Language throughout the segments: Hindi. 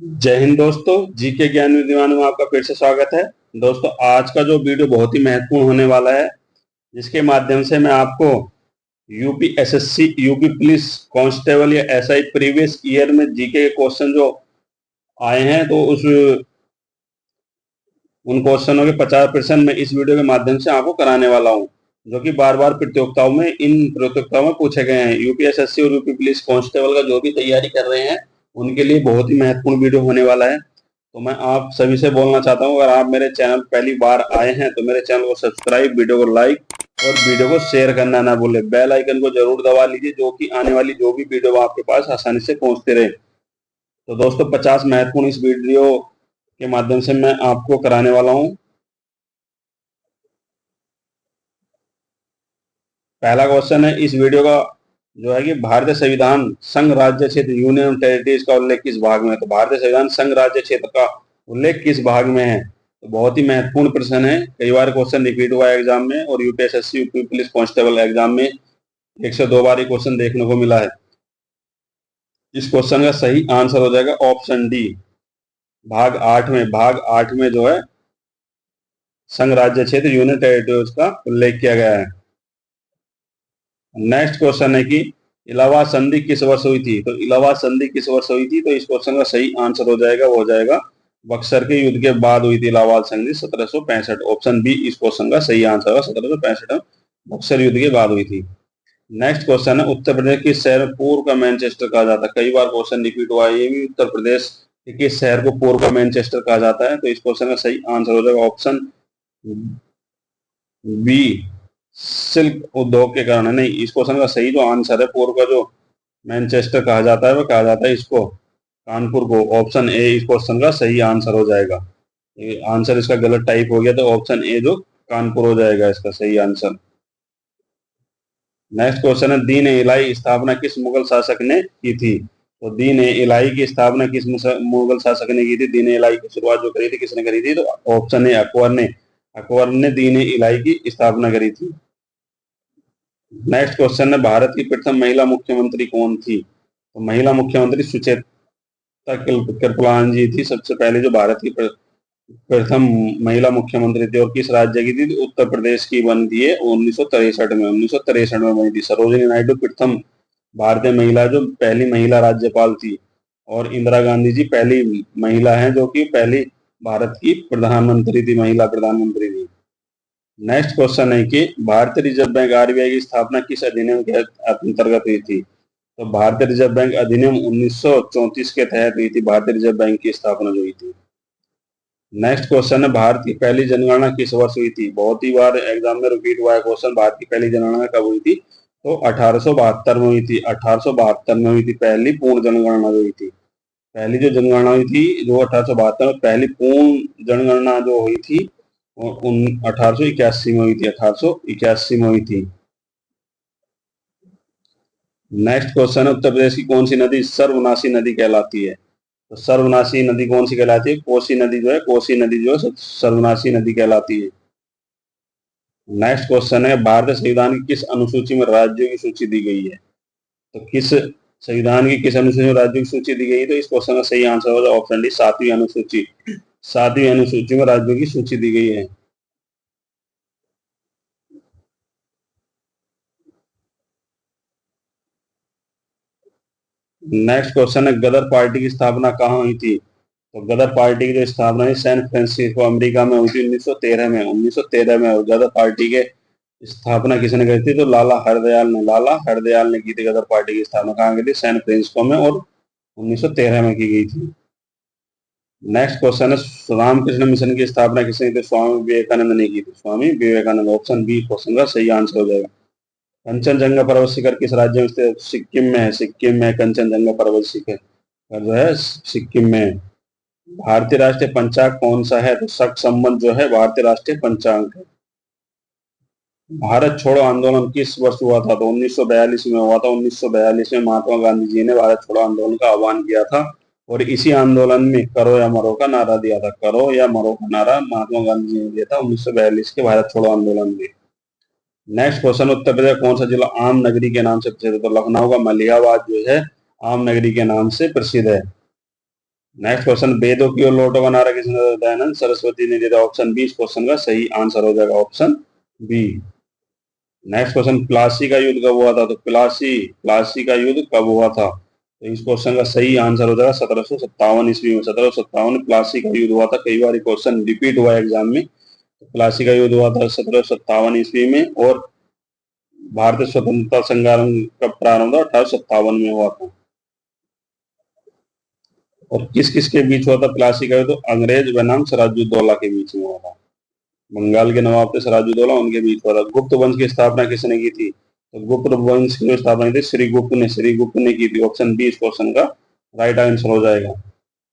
जय हिंद दोस्तों। जीके ज्ञान विद्वान में आपका फिर से स्वागत है। दोस्तों, आज का जो वीडियो बहुत ही महत्वपूर्ण होने वाला है, जिसके माध्यम से मैं आपको UP SSC, UP police constable या एसआई प्रीवियस ईयर में जीके के क्वेश्चन जो आए हैं, तो उन क्वेश्चनों के 50% मैं इस वीडियो के माध्यम से आपको कराने वाला हूं, जो कि बार बार इन प्रतियोगिताओं में पूछे गए हैं। यूपी एसएससी और यूपी पुलिस कांस्टेबल का जो भी तैयारी कर रहे हैं, उनके लिए बहुत ही महत्वपूर्ण वीडियो होने वाला है। तो मैं आप सभी से बोलना चाहता हूं, अगर आप मेरे चैनल पहली बार आए हैं तो मेरे चैनल को सब्सक्राइब, वीडियो को लाइक और वीडियो को शेयर करना ना भूले। बेल आइकन को जरूर दबा लीजिए, जो कि आने वाली जो भी वीडियो आपके पास आसानी से पहुंचते रहे। तो दोस्तों, 50 महत्वपूर्ण इस वीडियो के माध्यम से मैं आपको कराने वाला हूं। पहला क्वेश्चन है इस वीडियो का, जो है कि भारतीय संविधान संघ राज्य क्षेत्र यूनियन टेरिटरीज का उल्लेख किस भाग में है। तो भारतीय संविधान संघ राज्य क्षेत्र का उल्लेख किस भाग में है। तो बहुत ही महत्वपूर्ण प्रश्न है। कई बार क्वेश्चन रिपीट हुआ है एग्जाम में, और UPSSC, UP police constable exam में 102 बार ये क्वेश्चन देखने को मिला है। इस क्वेश्चन का सही आंसर हो जाएगा ऑप्शन डी, भाग 8 में जो है संघ राज्य क्षेत्र यूनियन टेरिटरीज का उल्लेख किया गया है। नेक्स्ट क्वेश्चन है कि इलाहाबाद संधि किस वर्ष हुई थी। तो इलाहाबाद संधि किस वर्ष हुई थी, तो इस क्वेश्चन का सही आंसर हो जाएगा, वो हो जाएगा बक्सर के युद्ध के बाद हुई थी इलाहाबाद संधि 1765। ऑप्शन बी इस क्वेश्चन का सही आंसर होगा, 1765 में बक्सर युद्ध के बाद हुई थी। नेक्स्ट क्वेश्चन है उत्तर प्रदेश किस शहर में पूर्व का मैनचेस्टर कहा जाता है। कई बार क्वेश्चन रिपीट हुआ है ये भी, उत्तर प्रदेश के किस शहर को पूर्व का मैनचेस्टर कहा जाता है। तो इस क्वेश्चन का सही आंसर हो जाएगा ऑप्शन बी, सिल्क उद्योग के कारण। नहीं, इस क्वेश्चन का सही जो आंसर है, पूर्व का जो मैनचेस्टर कहा जाता है, वो कहा जाता है इसको कानपुर को। ऑप्शन ए इस क्वेश्चन का सही आंसर हो जाएगा। ये आंसर इसका गलत टाइप हो गया, तो ऑप्शन ए जो कानपुर हो जाएगा इसका सही आंसर। नेक्स्ट क्वेश्चन है दीन ए इलाही स्थापना किस मुगल शासक ने की थी। तो दीन ए इलाही की स्थापना किस मुगल शासक ने की थी। दीन ए इलाही की शुरुआत जो करी थी, किसने करी थी। तो ऑप्शन ए अकबर ने। अकबर ने दीन ए इलाही की स्थापना करी थी। नेक्स्ट क्वेश्चन है भारत की प्रथम महिला मुख्यमंत्री कौन थी। तो महिला मुख्यमंत्री सुचेता कृपलानी जी थी, सबसे पहले जो भारत की प्रथम महिला मुख्यमंत्री थी। और किस राज्य की थी, तो उत्तर प्रदेश की बनी थी ये 1963 में बनी थी। सरोजिनी नायडू प्रथम भारतीय महिला, जो पहली महिला राज्यपाल थी। और इंदिरा गांधी जी पहली महिला हैं जो कि पहली भारत की प्रधानमंत्री थी, महिला प्रधानमंत्री थी। नेक्स्ट क्वेश्चन है कि भारतीय रिजर्व बैंक आरबीआई की स्थापना किस अधिनियम के अंतर्गत हुई थी। तो भारतीय रिजर्व बैंक अधिनियम 1934 के तहत हुई थी, भारतीय रिजर्व बैंक की स्थापना जो हुई थी। नेक्स्ट क्वेश्चन है भारत की पहली जनगणना किस वर्ष हुई थी। बहुत ही बार एग्जाम में रिपीट हुआ है क्वेश्चन, भारत की पहली जनगणना कब हुई थी। तो 1872 में हुई थी। 1872 में हुई थी पहली पूर्ण जनगणना जो हुई थी। पहली जो जनगणना हुई थी, जो 1872 में पहली पूर्ण जनगणना जो हुई थी, 1881 में हुई थी। 1881 में हुई थी। नेक्स्ट क्वेश्चन है उत्तर प्रदेश की कौन सी नदी सर्वनाशी नदी कहलाती है। तो सर्वनाशी नदी कौन सी कहलाती है। कोसी नदी जो है, कोसी नदी जो है सर्वनाशी नदी कहलाती है। नेक्स्ट क्वेश्चन है भारतीय संविधान की किस अनुसूची में राज्यों की सूची दी गई है। तो किस संविधान की किस अनुसूची में राज्यों की सूची दी गई है। तो इस क्वेश्चन का सही आंसर होगा ऑप्शन डी, 7वीं अनुसूची। 7वीं अनुसूची में राज्यों की सूची दी गई है। नेक्स्ट क्वेश्चन है गदर पार्टी की स्थापना कहाँ हुई थी। तो गदर पार्टी की जो स्थापना है सैन फ्रांसिस्को अमेरिका में हुई थी 1913 में। 1913 में गदर पार्टी के स्थापना किसने करी थी। तो लाला हरदयाल ने की थी गदर पार्टी की स्थापना। कहाँ की थी, सैन फ्रांसिस्को में, और 1913 में की गई थी। नेक्स्ट क्वेश्चन है रामकृष्ण मिशन की स्थापना किसने की थी। स्वामी विवेकानंद ने की थी। Swami Vivekananda. Option B question का सही आंसर हो जाएगा। कंचनजंगा पर्वत शिखर किस राज्य में स्थित। सिक्किम में है। सिक्किम में कंचनजंगा पर्वत शिखर जो है सिक्किम में। भारतीय राष्ट्रीय पंचांग कौन सा है। तो शक संबंध जो है भारतीय राष्ट्रीय पंचांग है। भारत छोड़ो आंदोलन किस वर्ष हुआ था। तो 1942 में हुआ था। 1942 में महात्मा गांधी जी ने भारत छोड़ो आंदोलन का आह्वान किया था, और इसी आंदोलन में करो या मरो का नारा दिया था। करो या मरो का नारा महात्मा गांधी जी ने दिया था 1942 के भारत छोड़ो आंदोलन में। नेक्स्ट क्वेश्चन उत्तर प्रदेश कौन सा जिला आम नगरी के नाम से प्रसिद्ध है। तो लखनऊ का मलिहाबाद जो है आम नगरी के नाम से प्रसिद्ध है। नेक्स्ट क्वेश्चन, वेदों की ओर लौटो का नारा किसने दिया? दयानंद सरस्वती ने दिया। ऑप्शन बी इस क्वेश्चन का सही आंसर हो जाएगा, option B. Next question, Plassey का युद्ध कब हुआ था? तो प्लासी प्लासी का युद्ध कब हुआ था? तो इस क्वेश्चन का सही आंसर हो जाएगा 1757 ईस्वी में। 1757 में प्लासी का युद्ध हुआ था। कई बार क्वेश्चन रिपीट हुआ है एग्जाम में। तो प्लासी का युद्ध हुआ था 1757 ईस्वी में। और भारतीय स्वतंत्रता संग्राम कब प्रारंभ हुआ? 1857 में हुआ था। और किस किस के बीच हुआ था प्लासी का युद्ध? तो अंग्रेज बनाम सिराजुद्दौला के बीच में हुआ था। बंगाल के नवाब थे सिराजुद्दौला, उनके बीच हुआ था। गुप्त वंश की स्थापना किसने की थी? तो गुप्त वंश की स्थापना की थी श्रीगुप्त ने की थी। ऑप्शन बी इस क्वेश्चन का राइट आंसर हो जाएगा।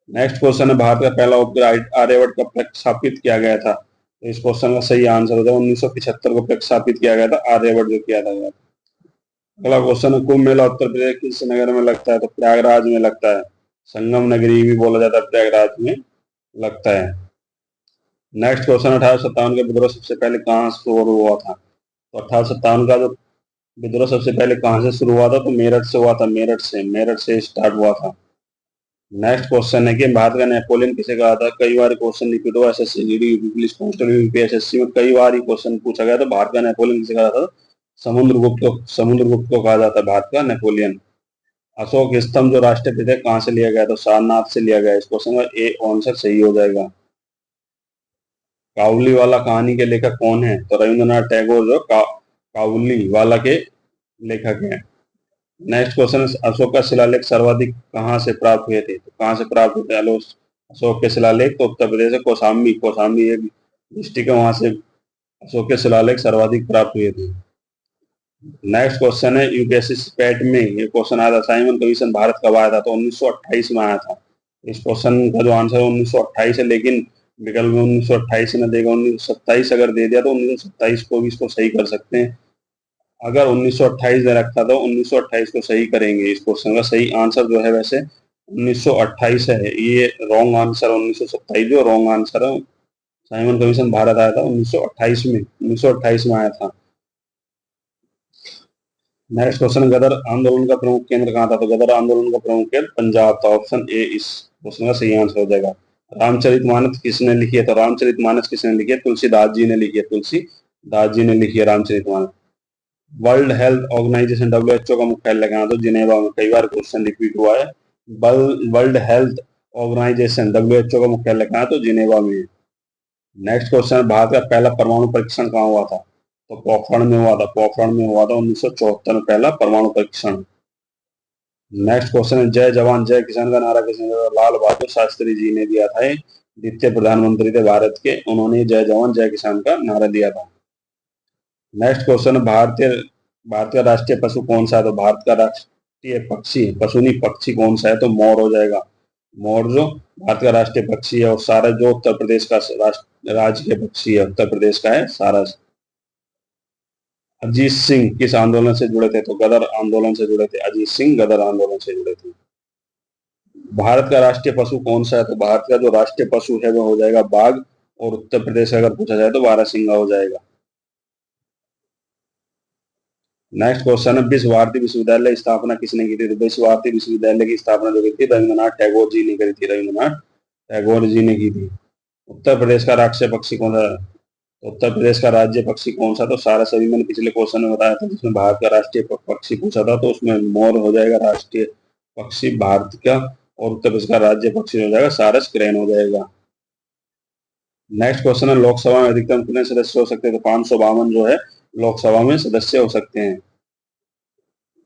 नेक्स्ट क्वेश्चन है, भारत का पहला उपग्रह आर्यभट्ट कब प्रक्षेपित किया गया था? तो इस क्वेश्चन का सही आंसर हो जाएगा 1975 को प्रक्षेपित किया गया था, आर्यभट्ट जो किया था। अगला क्वेश्चन है, कुंभ मेला उत्तर प्रदेश किस नगर में लगता है? तो प्रयागराज में लगता है। संगम नगरी भी बोला जाता है, प्रयागराज में लगता है। नेक्स्ट क्वेश्चन, 1857 का विद्रोह सबसे पहले कहाँ शुरू हुआ था? तो 1857 का जो विद्रोह सबसे पहले कहाँ से शुरू हुआ था? तो मेरठ से हुआ था। मेरठ से स्टार्ट हुआ था। नेक्स्ट क्वेश्चन है कि भारत का नेपोलियन किसे कहा था? कई बार क्वेश्चन रिपीट हुआ SSC GD UP police constable UPSSC में कई बार क्वेश्चन पूछा गया। तो भारत का नेपोलियन किसे कहा था? समुद्रगुप्त को कहा जाता है भारत का नेपोलियन। अशोक स्तंभ जो राष्ट्रीय पिता कहाँ से लिया गया? तो सारनाथ से लिया गया। इस क्वेश्चन का ए आंसर सही हो जाएगा। काबुली वाला कहानी के लेखक कौन है? तो रविंद्रनाथ टैगोर जो काबुली वाला के लेखक हैं। नेक्स्ट क्वेश्चन, अशोक का शिलालेख सर्वाधिक कहाँ से प्राप्त हुए थे? तो कहाँ से प्राप्त हुए थे अशोक के शिलालेख? तो उत्तर प्रदेश है, कौशाम्बी एक डिस्ट्रिक्ट है, वहां से अशोक के शिलालेख सर्वाधिक प्राप्त हुए थे। नेक्स्ट क्वेश्चन है, यूपीएससी पैट में ये क्वेश्चन आया था, साइमन कमीशन भारत कब आया था? तो 1928 में आया था। इस क्वेश्चन का जो आंसर है 1928 है, लेकिन विकल्प में 1928 न देगा, 1927 अगर दे दिया तो 1927 को भी इसको सही कर सकते हैं। अगर 1928 दे रखा तो 1928 को सही करेंगे। इस क्वेश्चन का सही आंसर जो है वैसे 1928 है, ये रॉन्ग आंसर। 1927 जो रॉन्ग आंसर है। साइमन कमीशन भारत आया था 1928 में आया था। नेक्स्ट क्वेश्चन, गदर आंदोलन का प्रमुख केंद्र कहाँ था? तो गदर आंदोलन का प्रमुख केंद्र पंजाब था। ऑप्शन ए इस क्वेश्चन का सही आंसर हो जाएगा। रामचरितमानस किसने लिखी है? तो रामचरितमानस किसने लिखी है? तुलसीदास जी ने लिखी है। तुलसीदास जी ने लिखी है Ramcharitmanas. World health organization WHO का मुख्यालय कहाँ? तो जिनेवा में। कई बार क्वेश्चन रिपीट हुआ है। वर्ल्ड हेल्थ ऑर्गेनाइजेशन डब्ल्यूएचओ का मुख्यालय कहाँ? तो जिनेवा में। नेक्स्ट क्वेश्चन, भारत का पहला परमाणु परीक्षण कहाँ हुआ था? तो पोखरण में हुआ था। 1974 में पहला परमाणु परीक्षण। नेक्स्ट क्वेश्चन है, जय जवान जय किसान का नारा किसने दिया? लाल बहादुर शास्त्री जी ने दिया था। द्वितीय प्रधानमंत्री थे भारत के, उन्होंने जय जवान जय किसान का नारा दिया था। नेक्स्ट क्वेश्चन, भारत का राष्ट्रीय पशु कौन सा है? तो भारत का राष्ट्रीय पक्षी, पशु नहीं पक्षी कौन सा है? तो मोर हो जाएगा। मोर जो भारत का राष्ट्रीय पक्षी है। और सारस जो उत्तर प्रदेश का राज्य के पक्षी है, उत्तर प्रदेश का है सारस। अजीत सिंह किस आंदोलन से जुड़े थे? तो गदर आंदोलन से जुड़े थे। अजीत सिंह गदर आंदोलन से जुड़े थे। भारत का राष्ट्रीय पशु कौन सा है? तो भारत का जो राष्ट्रीय पशु है वो हो जाएगा बाघ। और उत्तर प्रदेश अगर पूछा जाए तो बारहसिंगा हो जाएगा। नेक्स्ट क्वेश्चन है, विश्व भारती विश्वविद्यालय स्थापना किसने की थी? तो विश्व भारती विश्वविद्यालय की स्थापना जो की थी रविंद्रनाथ टैगोर जी ने करी थी। रविंद्रनाथ टैगोर जी ने की थी। उत्तर प्रदेश का राष्ट्रीय पक्षी कौन सा? उत्तर प्रदेश का राज्य पक्षी कौन सा? तो सारस। अभी मैंने पिछले क्वेश्चन में बताया था जिसमें भारत का राष्ट्रीय पक्षी पूछा था, तो उसमें मोर हो जाएगा राष्ट्रीय पक्षी भारत का। और उत्तर प्रदेश का राज्य पक्षी हो जाएगा सारस, क्रेन हो जाएगा। नेक्स्ट क्वेश्चन है, लोकसभा में अधिकतम कितने सदस्य हो सकते हैं? तो 552 जो है लोकसभा में सदस्य हो सकते हैं।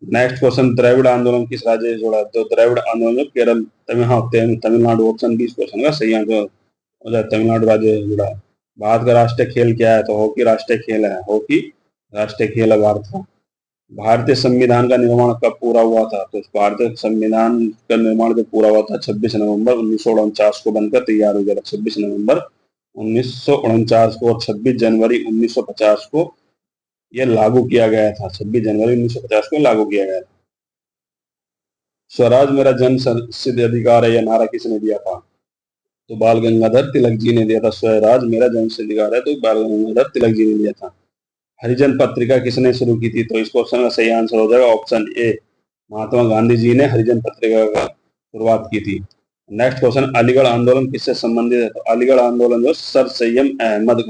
नेक्स्ट क्वेश्चन, द्रविड़ आंदोलन किस राज्य से जुड़ा? तो द्रविड़ आंदोलन जो केरल तमिलनाडु। ऑप्शन 20 क्वेश्चन का सही आंसर हो जाए, तमिलनाडु राज्य से जुड़ा है। भारत का राष्ट्रीय खेल क्या है? तो हॉकी राष्ट्रीय खेल है। हॉकी राष्ट्रीय खेल है भारत का। भारतीय संविधान का निर्माण कब पूरा हुआ था? तो भारतीय संविधान का निर्माण जब पूरा हुआ था 26 नवंबर 1949 को बनकर तैयार हो गया था। 26 नवंबर 1949 को। और 26 जनवरी 1950 को यह लागू किया गया था। 26 जनवरी 1950 को लागू किया गया था। स्वराज मेरा जन सिद्ध अधिकार है, यह नारा किसने दिया था? तो बाल गंगाधर तिलक जी ने दिया था। स्वराज मेरा जन सिद्ध अधिकार है, तो बाल गंगाधर तिलक जी ने दिया था। हरिजन पत्रिका किसने शुरू की थी? तो इस क्वेश्चन का सही आंसर हो जाएगा ऑप्शन ए, महात्मा गांधी जी ने हरिजन पत्रिका का शुरुआत की थी। नेक्स्ट क्वेश्चन, अलीगढ़ आंदोलन किससे संबंधित है? तो अलीगढ़ आंदोलन जो सर सैयद अहमद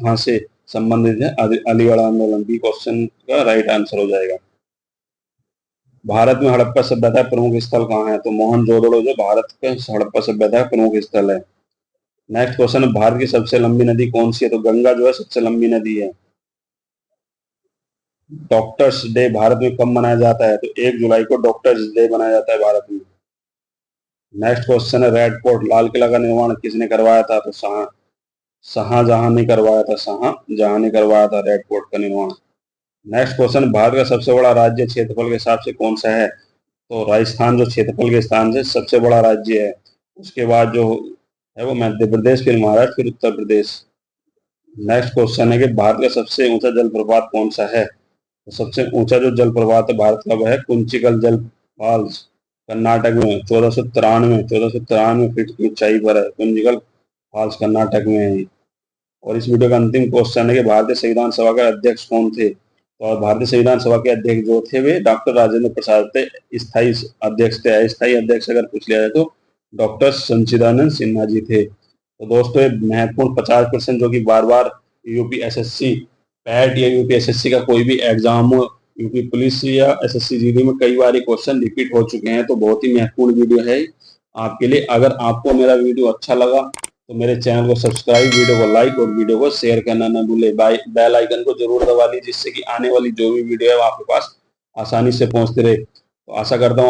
खां से संबंधित है अलीगढ़ आंदोलन। बी क्वेश्चन का राइट आंसर हो जाएगा। भारत में हड़प्पा सभ्यता का प्रमुख स्थल कहाँ है? तो मोहनजोदड़ो जो भारत के हड़प्पा सभ्यता का प्रमुख स्थल है। नेक्स्ट क्वेश्चन, भारत की सबसे लंबी नदी कौन सी है? तो गंगा जो है सबसे लंबी नदी है। डॉक्टर्स डे भारत में कब मनाया जाता है? तो 1 जुलाई को डॉक्टर्स डे मनाया जाता है भारत में। नेक्स्ट क्वेश्चन है, रेड फोर्ट लाल किला का निर्माण किसने करवाया था? तो शाहजहां ने करवाया था। शाहजहां ने करवाया था रेड फोर्ट का निर्माण। नेक्स्ट क्वेश्चन, भारत का सबसे बड़ा राज्य क्षेत्रफल के हिसाब से कौन सा है? तो राजस्थान जो क्षेत्रफल के स्थान से सबसे बड़ा राज्य है। उसके बाद जो है वो मध्य प्रदेश, फिर महाराष्ट्र, फिर उत्तर प्रदेश। नेक्स्ट क्वेश्चन है कि भारत का सबसे ऊंचा जलप्रपात कौन सा है? तो सबसे ऊंचा जो जलप्रपात है भारत का वह है कुंचिकल जल फॉल्स, कर्नाटक में 1493 फीट की ऊंचाई पर है। कुंचिकल फॉल्स कर्नाटक में है। और इस वीडियो का अंतिम क्वेश्चन है कि भारतीय संविधान सभा के अध्यक्ष कौन थे? तो भारतीय संविधान सभा के अध्यक्ष जो थे वे डॉक्टर राजेंद्र प्रसाद थे। स्थायी अध्यक्ष थे। अस्थायी अध्यक्ष अगर पूछ लिया जाए तो डॉक्टर सच्चिदानंद सिन्हा जी थे। तो दोस्तों ये महत्वपूर्ण 50 क्वेश्चन जो कि बार बार यूपीएसएससी पैट या यूपीएसएससी का कोई भी एग्जाम हो, यूपी पुलिस या एसएससी जीडी में कई बार क्वेश्चन रिपीट हो चुके हैं। तो बहुत ही महत्वपूर्ण वीडियो है आपके लिए। अगर आपको मेरा वीडियो अच्छा लगा तो मेरे चैनल को सब्सक्राइब, वीडियो को लाइक और वीडियो को शेयर करना ना भूले। बेल आइकन को जरूर दबा लीजिए जिससे कि आने वाली जो भी वीडियो है वो आपके पास आसानी से पहुंचते रहे। तो आशा करता हूँ